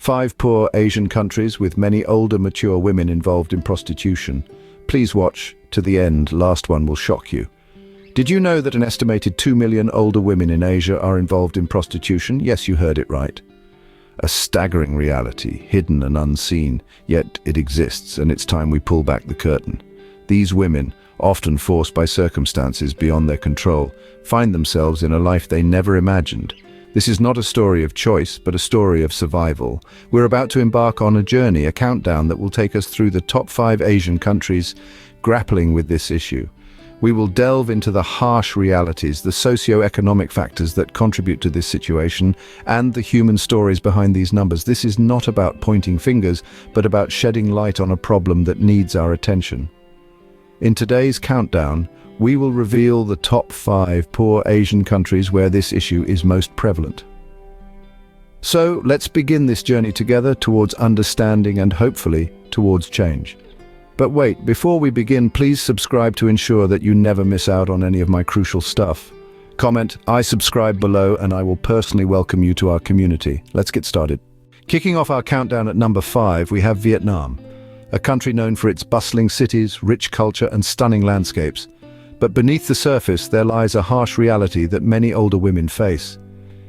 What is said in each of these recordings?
5 poor Asian countries with many older, mature women involved in prostitution. Please watch to the end, last one will shock you. Did you know that an estimated 2 million older women in Asia are involved in prostitution? Yes, you heard it right. A staggering reality, hidden and unseen, yet it exists, and it's time we pull back the curtain. These women, often forced by circumstances beyond their control, find themselves in a life they never imagined. This is not a story of choice, but a story of survival. We're about to embark on a journey, a countdown that will take us through the top 5 Asian countries grappling with this issue. We will delve into the harsh realities, the socio-economic factors that contribute to this situation, and the human stories behind these numbers. This is not about pointing fingers, but about shedding light on a problem that needs our attention. In today's countdown, we will reveal the top 5 poor Asian countries where this issue is most prevalent. So, let's begin this journey together towards understanding and hopefully towards change. But wait, before we begin, please subscribe to ensure that you never miss out on any of my crucial stuff. Comment, "I subscribe" below and I will personally welcome you to our community. Let's get started. Kicking off our countdown at number 5, we have Vietnam, a country known for its bustling cities, rich culture and stunning landscapes. But beneath the surface, there lies a harsh reality that many older women face.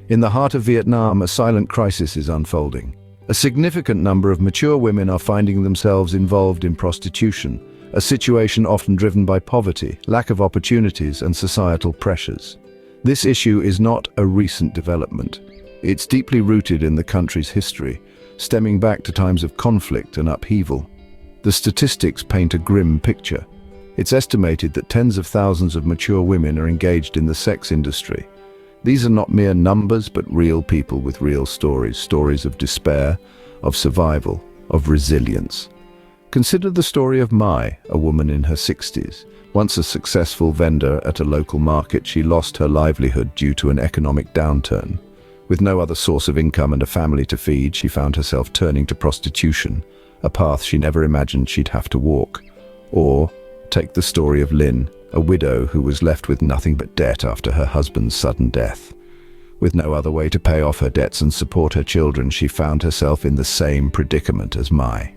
In the heart of Vietnam, a silent crisis is unfolding. A significant number of mature women are finding themselves involved in prostitution, a situation often driven by poverty, lack of opportunities, and societal pressures. This issue is not a recent development. It's deeply rooted in the country's history, stemming back to times of conflict and upheaval. The statistics paint a grim picture. It's estimated that tens of thousands of mature women are engaged in the sex industry. These are not mere numbers, but real people with real stories, stories of despair, of survival, of resilience. Consider the story of Mai, a woman in her 60s. Once a successful vendor at a local market, she lost her livelihood due to an economic downturn. With no other source of income and a family to feed, she found herself turning to prostitution, a path she never imagined she'd have to walk. Or take the story of Lin, a widow who was left with nothing but debt after her husband's sudden death. With no other way to pay off her debts and support her children, she found herself in the same predicament as Mai.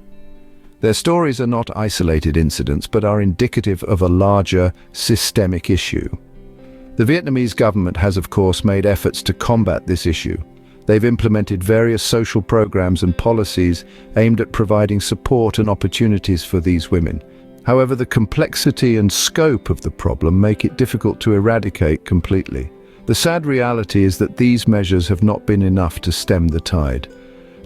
Their stories are not isolated incidents, but are indicative of a larger, systemic issue. The Vietnamese government has, of course, made efforts to combat this issue. They've implemented various social programs and policies aimed at providing support and opportunities for these women. However, the complexity and scope of the problem make it difficult to eradicate completely. The sad reality is that these measures have not been enough to stem the tide.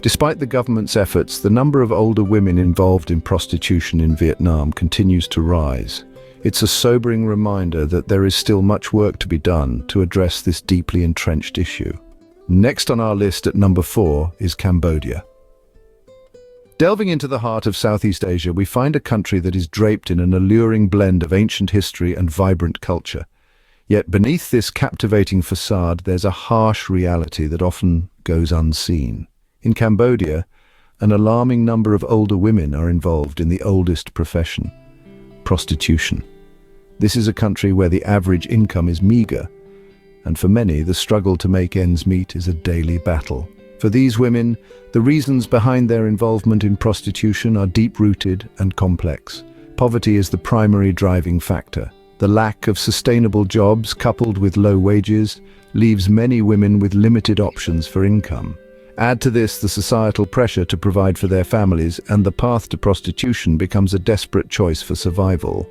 Despite the government's efforts, the number of older women involved in prostitution in Vietnam continues to rise. It's a sobering reminder that there is still much work to be done to address this deeply entrenched issue. Next on our list at number 4 is Cambodia. Delving into the heart of Southeast Asia, we find a country that is draped in an alluring blend of ancient history and vibrant culture. Yet beneath this captivating facade, there's a harsh reality that often goes unseen. In Cambodia, an alarming number of older women are involved in the oldest profession, prostitution. This is a country where the average income is meager, and for many, the struggle to make ends meet is a daily battle. For these women, the reasons behind their involvement in prostitution are deep-rooted and complex. Poverty is the primary driving factor. The lack of sustainable jobs, coupled with low wages, leaves many women with limited options for income. Add to this the societal pressure to provide for their families, and the path to prostitution becomes a desperate choice for survival.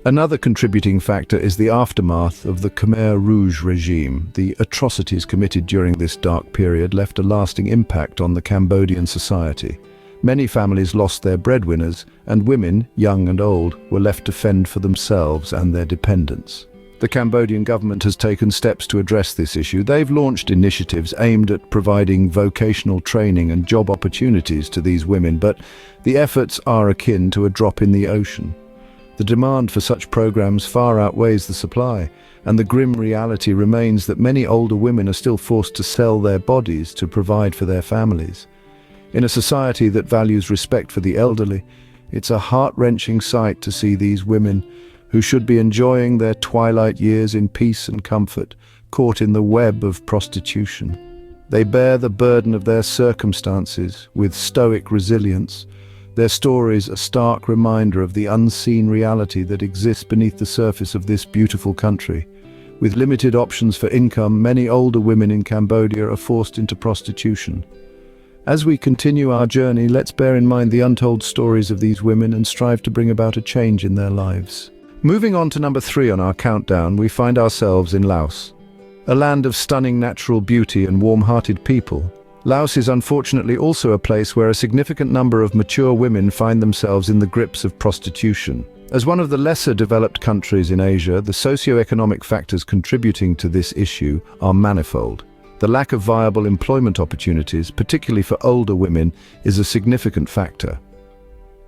Another contributing factor is the aftermath of the Khmer Rouge regime. The atrocities committed during this dark period left a lasting impact on the Cambodian society. Many families lost their breadwinners, and women, young and old, were left to fend for themselves and their dependents. The Cambodian government has taken steps to address this issue. They've launched initiatives aimed at providing vocational training and job opportunities to these women, but the efforts are akin to a drop in the ocean. The demand for such programs far outweighs the supply, and the grim reality remains that many older women are still forced to sell their bodies to provide for their families. In a society that values respect for the elderly, it's a heart-wrenching sight to see these women, who should be enjoying their twilight years in peace and comfort, caught in the web of prostitution. They bear the burden of their circumstances with stoic resilience. Their stories a stark reminder of the unseen reality that exists beneath the surface of this beautiful country. With limited options for income, many older women in Cambodia are forced into prostitution. As we continue our journey, let's bear in mind the untold stories of these women and strive to bring about a change in their lives. Moving on to number 3 on our countdown, we find ourselves in Laos. A land of stunning natural beauty and warm-hearted people, Laos is unfortunately also a place where a significant number of mature women find themselves in the grips of prostitution. As one of the lesser developed countries in Asia, the socio-economic factors contributing to this issue are manifold. The lack of viable employment opportunities, particularly for older women, is a significant factor.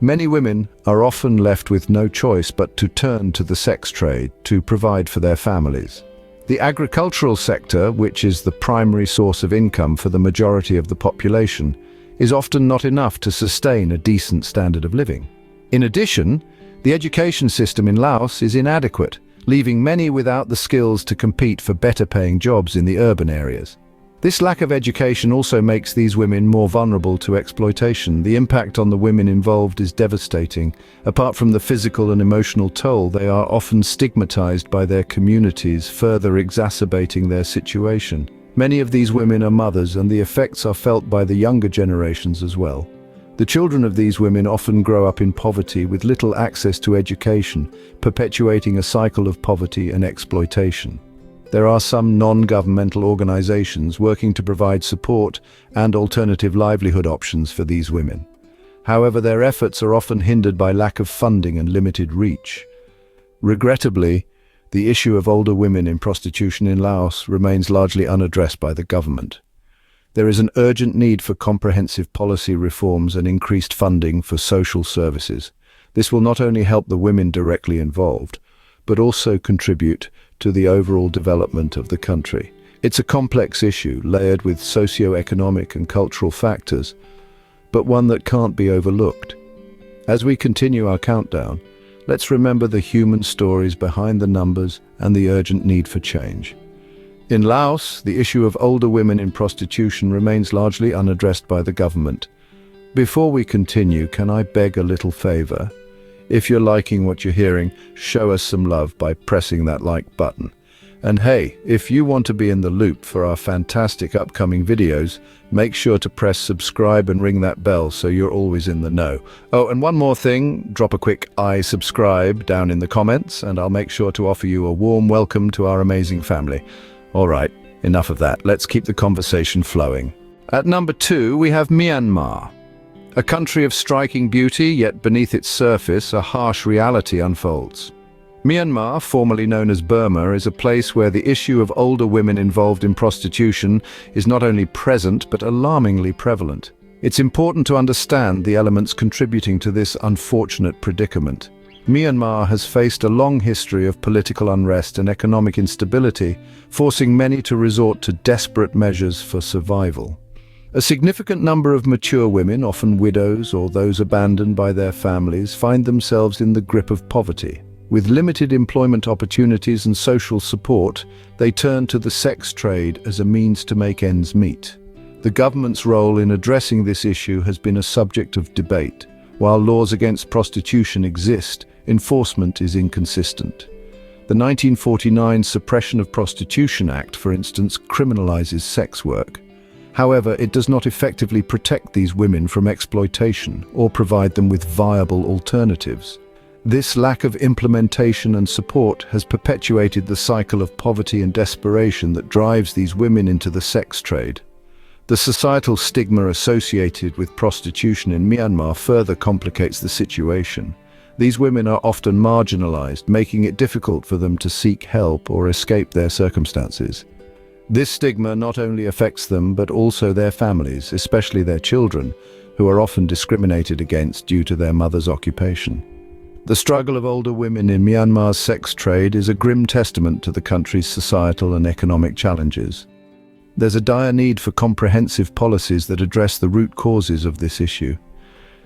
Many women are often left with no choice but to turn to the sex trade to provide for their families. The agricultural sector, which is the primary source of income for the majority of the population, is often not enough to sustain a decent standard of living. In addition, the education system in Laos is inadequate, leaving many without the skills to compete for better-paying jobs in the urban areas. This lack of education also makes these women more vulnerable to exploitation. The impact on the women involved is devastating. Apart from the physical and emotional toll, they are often stigmatized by their communities, further exacerbating their situation. Many of these women are mothers, and the effects are felt by the younger generations as well. The children of these women often grow up in poverty with little access to education, perpetuating a cycle of poverty and exploitation. There are some non-governmental organizations working to provide support and alternative livelihood options for these women. However, their efforts are often hindered by lack of funding and limited reach. Regrettably, the issue of older women in prostitution in Laos remains largely unaddressed by the government. There is an urgent need for comprehensive policy reforms and increased funding for social services. This will not only help the women directly involved, but also contribute to the overall development of the country. It's a complex issue, layered with socio-economic and cultural factors, but one that can't be overlooked. As we continue our countdown, let's remember the human stories behind the numbers and the urgent need for change. In Laos, the issue of older women in prostitution remains largely unaddressed by the government. Before we continue, can I beg a little favor? If you're liking what you're hearing, show us some love by pressing that like button. And hey, if you want to be in the loop for our fantastic upcoming videos, make sure to press subscribe and ring that bell so you're always in the know. Oh, and one more thing, drop a quick "I subscribe" down in the comments, and I'll make sure to offer you a warm welcome to our amazing family. All right, enough of that. Let's keep the conversation flowing. At number 2, we have Myanmar. A country of striking beauty, yet beneath its surface, a harsh reality unfolds. Myanmar, formerly known as Burma, is a place where the issue of older women involved in prostitution is not only present, but alarmingly prevalent. It's important to understand the elements contributing to this unfortunate predicament. Myanmar has faced a long history of political unrest and economic instability, forcing many to resort to desperate measures for survival. A significant number of mature women, often widows or those abandoned by their families, find themselves in the grip of poverty. With limited employment opportunities and social support, they turn to the sex trade as a means to make ends meet. The government's role in addressing this issue has been a subject of debate. While laws against prostitution exist, enforcement is inconsistent. The 1949 Suppression of Prostitution Act, for instance, criminalizes sex work. However, it does not effectively protect these women from exploitation or provide them with viable alternatives. This lack of implementation and support has perpetuated the cycle of poverty and desperation that drives these women into the sex trade. The societal stigma associated with prostitution in Myanmar further complicates the situation. These women are often marginalized, making it difficult for them to seek help or escape their circumstances. This stigma not only affects them, but also their families, especially their children, who are often discriminated against due to their mother's occupation. The struggle of older women in Myanmar's sex trade is a grim testament to the country's societal and economic challenges. There's a dire need for comprehensive policies that address the root causes of this issue.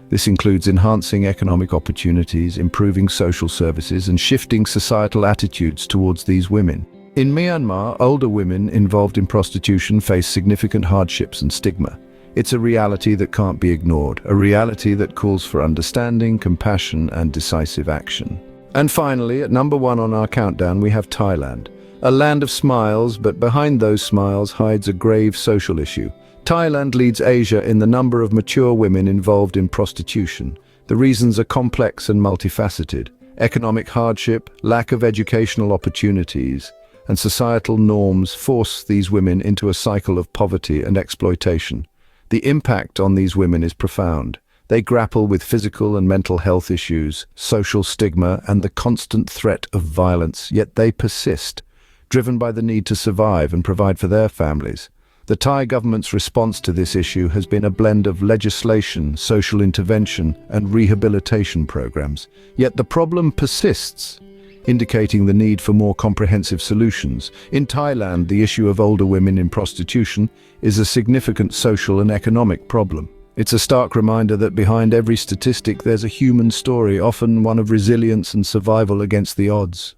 This includes enhancing economic opportunities, improving social services, and shifting societal attitudes towards these women. In Myanmar, older women involved in prostitution face significant hardships and stigma. It's a reality that can't be ignored, a reality that calls for understanding, compassion, and decisive action. And finally, at number 1 on our countdown, we have Thailand. A land of smiles, but behind those smiles hides a grave social issue. Thailand leads Asia in the number of mature women involved in prostitution. The reasons are complex and multifaceted. Economic hardship, lack of educational opportunities, and societal norms force these women into a cycle of poverty and exploitation. The impact on these women is profound. They grapple with physical and mental health issues, social stigma, and the constant threat of violence, yet they persist, driven by the need to survive and provide for their families. The Thai government's response to this issue has been a blend of legislation, social intervention, and rehabilitation programs. Yet the problem persists, indicating the need for more comprehensive solutions. In Thailand, the issue of older women in prostitution is a significant social and economic problem. It's a stark reminder that behind every statistic there's a human story, often one of resilience and survival against the odds.